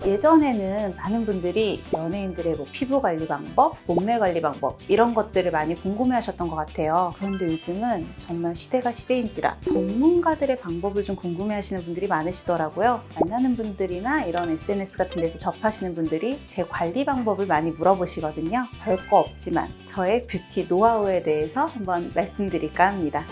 예전에는 많은 분들이 연예인들의 피부 관리 방법, 몸매 관리 방법 이런 것들을 많이 궁금해 하셨던 것 같아요. 그런데 요즘은 정말 시대가 시대인지라 전문가들의 방법을 좀 궁금해 하시는 분들이 많으시더라고요. 만나는 분들이나 이런 SNS 같은 데서 접하시는 분들이 제 관리 방법을 많이 물어보시거든요. 별거 없지만 저의 뷰티 노하우에 대해서 한번 말씀드릴까 합니다.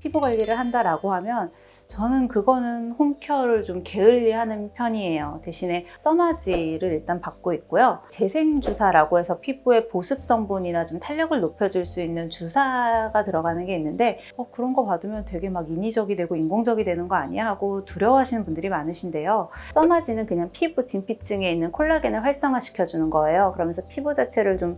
피부 관리를 한다라고 하면 저는 그거는 홈케어를 좀 게을리하는 편이에요. 대신에 써마지를 일단 받고 있고요. 재생주사라고 해서 피부의 보습 성분이나 좀 탄력을 높여줄 수 있는 주사가 들어가는 게 있는데 그런 거 받으면 되게 막 인위적이 되고 인공적이 되는 거 아니야? 하고 두려워하시는 분들이 많으신데요. 써마지는 그냥 피부 진피층에 있는 콜라겐을 활성화시켜주는 거예요. 그러면서 피부 자체를 좀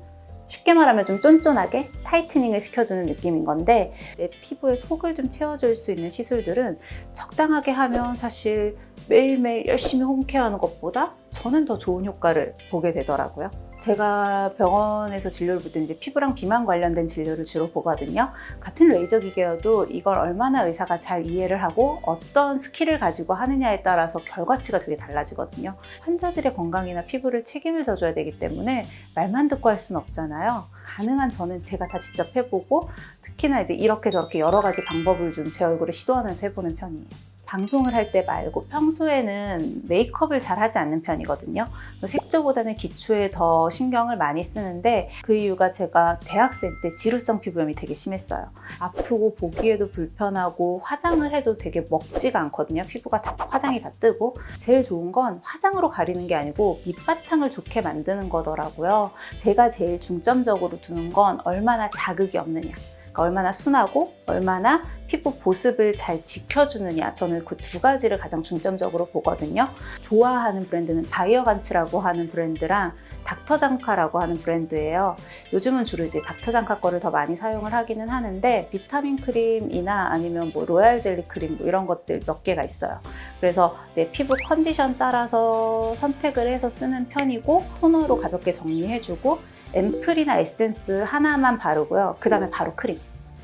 쉽게 말하면 좀 쫀쫀하게 타이트닝을 시켜주는 느낌인 건데 내 피부에 속을 좀 채워줄 수 있는 시술들은 적당하게 하면 사실 매일매일 열심히 홈케어하는 것보다 저는 더 좋은 효과를 보게 되더라고요. 제가 병원에서 진료를 볼 때 이제 피부랑 비만 관련된 진료를 주로 보거든요. 같은 레이저 기계여도 이걸 얼마나 의사가 잘 이해를 하고 어떤 스킬을 가지고 하느냐에 따라서 결과치가 되게 달라지거든요. 환자들의 건강이나 피부를 책임을 져줘야 되기 때문에 말만 듣고 할 수는 없잖아요. 가능한 저는 제가 다 직접 해보고 특히나 이제 이렇게 저렇게 여러 가지 방법을 좀 제 얼굴에 시도하면서 해보는 편이에요. 방송을 할 때 말고 평소에는 메이크업을 잘 하지 않는 편이거든요. 색조보다는 기초에 더 신경을 많이 쓰는데 그 이유가 제가 대학생 때 지루성 피부염이 되게 심했어요. 아프고 보기에도 불편하고 화장을 해도 되게 먹지가 않거든요. 피부가 다 화장이 다 뜨고 제일 좋은 건 화장으로 가리는 게 아니고 밑바탕을 좋게 만드는 거더라고요. 제가 제일 중점적으로 두는 건 얼마나 자극이 없느냐. 얼마나 순하고 얼마나 피부 보습을 잘 지켜주느냐, 저는 그 두 가지를 가장 중점적으로 보거든요. 좋아하는 브랜드는 바이어간츠라고 하는 브랜드랑 닥터장카라고 하는 브랜드예요. 요즘은 주로 이제 닥터장카 거를 더 많이 사용을 하기는 하는데 비타민 크림이나 아니면 로얄 젤리 크림 이런 것들 몇 개가 있어요. 그래서 내 피부 컨디션 따라서 선택을 해서 쓰는 편이고 토너로 가볍게 정리해주고 앰플이나 에센스 하나만 바르고요. 그 다음에 바로 크림.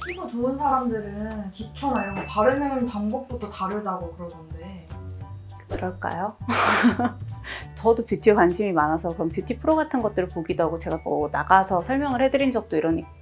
피부 좋은 사람들은 기초나 이런 거 바르는 방법부터 다르다고 그러던데. 그럴까요? 저도 뷰티에 관심이 많아서 그런 뷰티 프로 같은 것들을 보기도 하고 제가 나가서 설명을 해드린 적도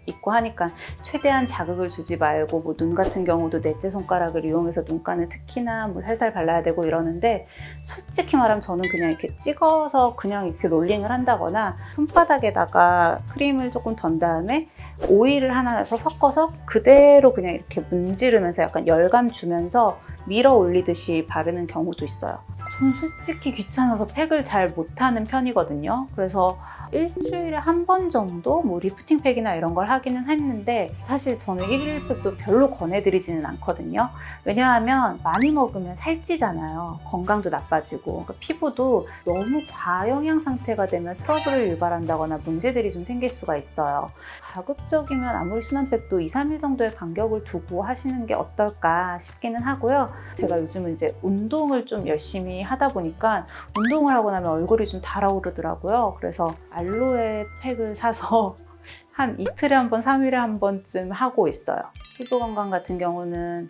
있고 하니까 최대한 자극을 주지 말고 눈 같은 경우도 넷째 손가락을 이용해서 눈가는 특히나 살살 발라야 되고 이러는데 솔직히 말하면 저는 그냥 이렇게 찍어서 그냥 이렇게 롤링을 한다거나 손바닥에다가 크림을 조금 던 다음에 오일을 하나 섞어서 그대로 그냥 이렇게 문지르면서 약간 열감 주면서 밀어 올리듯이 바르는 경우도 있어요. 저는 솔직히 귀찮아서 팩을 잘 못하는 편이거든요. 그래서 일주일에 한 번 정도 리프팅 팩이나 이런 걸 하기는 했는데 사실 저는 일일 팩도 별로 권해드리지는 않거든요. 왜냐하면 많이 먹으면 살찌잖아요. 건강도 나빠지고 그러니까 피부도 너무 과영양 상태가 되면 트러블을 유발한다거나 문제들이 좀 생길 수가 있어요. 가급적이면 아무리 순한팩도 2, 3일 정도의 간격을 두고 하시는 게 어떨까 싶기는 하고요. 제가 요즘은 이제 운동을 좀 열심히 하다 보니까 운동을 하고 나면 얼굴이 좀 달아오르더라고요. 그래서 알로에 팩을 사서 한 이틀에 한 번, 3일에 한 번쯤 하고 있어요. 피부 건강 같은 경우는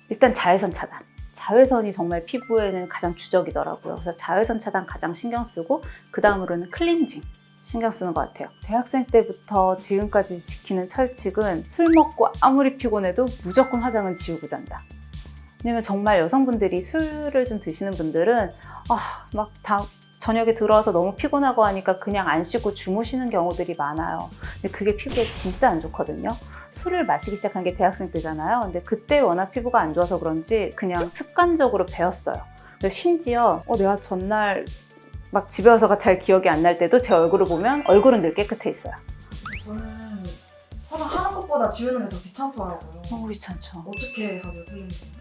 일단 자외선 차단. 자외선이 정말 피부에는 가장 주적이더라고요. 그래서 자외선 차단 가장 신경 쓰고 그 다음으로는 클렌징 신경 쓰는 것 같아요. 대학생 때부터 지금까지 지키는 철칙은 술 먹고 아무리 피곤해도 무조건 화장은 지우고 잔다. 왜냐면 정말 여성분들이 술을 좀 드시는 분들은 저녁에 들어와서 너무 피곤하고 하니까 그냥 안 씻고 주무시는 경우들이 많아요. 근데 그게 피부에 진짜 안 좋거든요. 술을 마시기 시작한 게 대학생 때잖아요. 근데 그때 워낙 피부가 안 좋아서 그런지 그냥 습관적으로 배웠어요. 그래서 심지어 내가 전날 집에 와서가 잘 기억이 안 날 때도 제 얼굴을 보면 얼굴은 늘 깨끗해 있어요. 저는 화장하는 것보다 지우는 게 더 귀찮더라고요. 너무 귀찮죠. 어떻게 하죠, 클렌징?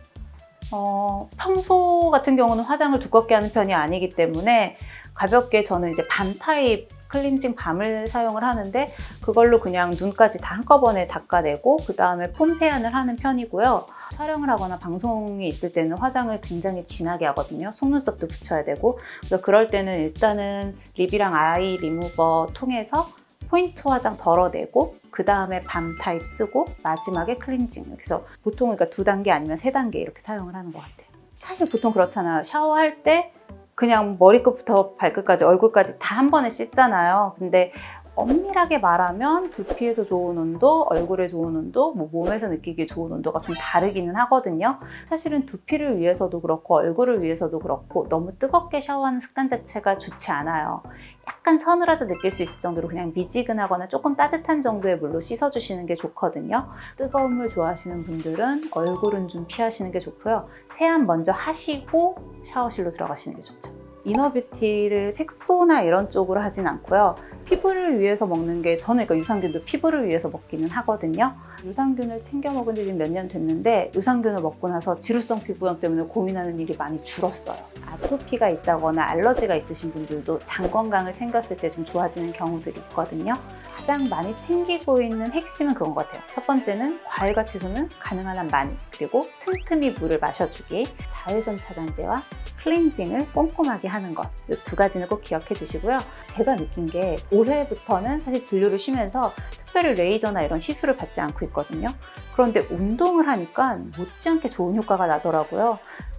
평소 같은 경우는 화장을 두껍게 하는 편이 아니기 때문에 가볍게 저는 이제 밤 타입 클렌징 밤을 사용을 하는데 그걸로 그냥 눈까지 다 한꺼번에 닦아내고 그 다음에 폼 세안을 하는 편이고요. 촬영을 하거나 방송이 있을 때는 화장을 굉장히 진하게 하거든요. 속눈썹도 붙여야 되고 그래서 그럴 때는 일단은 립이랑 아이 리무버 통해서 포인트 화장 덜어내고 그 다음에 밤 타입 쓰고 마지막에 클렌징. 그래서 보통 그러니까 2단계 아니면 3단계 이렇게 사용을 하는 것 같아요. 사실 보통 그렇잖아요. 샤워할 때 그냥 머리끝부터 발끝까지 얼굴까지 다 한 번에 씻잖아요. 근데 엄밀하게 말하면 두피에서 좋은 온도, 얼굴에 좋은 온도, 몸에서 느끼기에 좋은 온도가 좀 다르기는 하거든요. 사실은 두피를 위해서도 그렇고 얼굴을 위해서도 그렇고 너무 뜨겁게 샤워하는 습관 자체가 좋지 않아요. 약간 서늘하다 느낄 수 있을 정도로 그냥 미지근하거나 조금 따뜻한 정도의 물로 씻어주시는 게 좋거든요. 뜨거운 물 좋아하시는 분들은 얼굴은 좀 피하시는 게 좋고요. 세안 먼저 하시고 샤워실로 들어가시는 게 좋죠. 이너뷰티를 색소나 이런 쪽으로 하진 않고요. 피부를 위해서 먹는 게 저는 그러니까 유산균도 피부를 위해서 먹기는 하거든요. 유산균을 챙겨 먹은 지 몇 년 됐는데 유산균을 먹고 나서 지루성 피부염 때문에 고민하는 일이 많이 줄었어요. 아토피가 있다거나 알러지가 있으신 분들도 장 건강을 챙겼을 때 좀 좋아지는 경우들이 있거든요. 가장 많이 챙기고 있는 핵심은 그건 것 같아요. 첫 번째는 과일과 채소는 가능한 한 많이, 그리고 틈틈이 물을 마셔주기, 자외선 차단제와 클렌징을 꼼꼼하게 하는 것, 이 두 가지는 꼭 기억해 주시고요. 제가 느낀 게 올해부터는 사실 진료를 쉬면서 특별히 레이저나 이런 시술을 받지 않고 있거든요. 그런데 운동을 하니까 못지않게 좋은 효과가 나더라고요.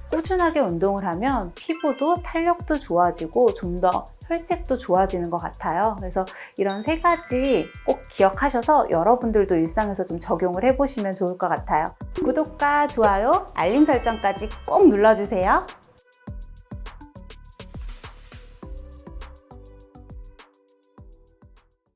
꾸준하게 운동을 하면 피부도 탄력도 좋아지고 좀 더 혈색도 좋아지는 것 같아요. 그래서 이런 세 가지 꼭 기억하셔서 여러분들도 일상에서 좀 적용을 해보시면 좋을 것 같아요. 구독과 좋아요, 알림 설정까지 꼭 눌러주세요.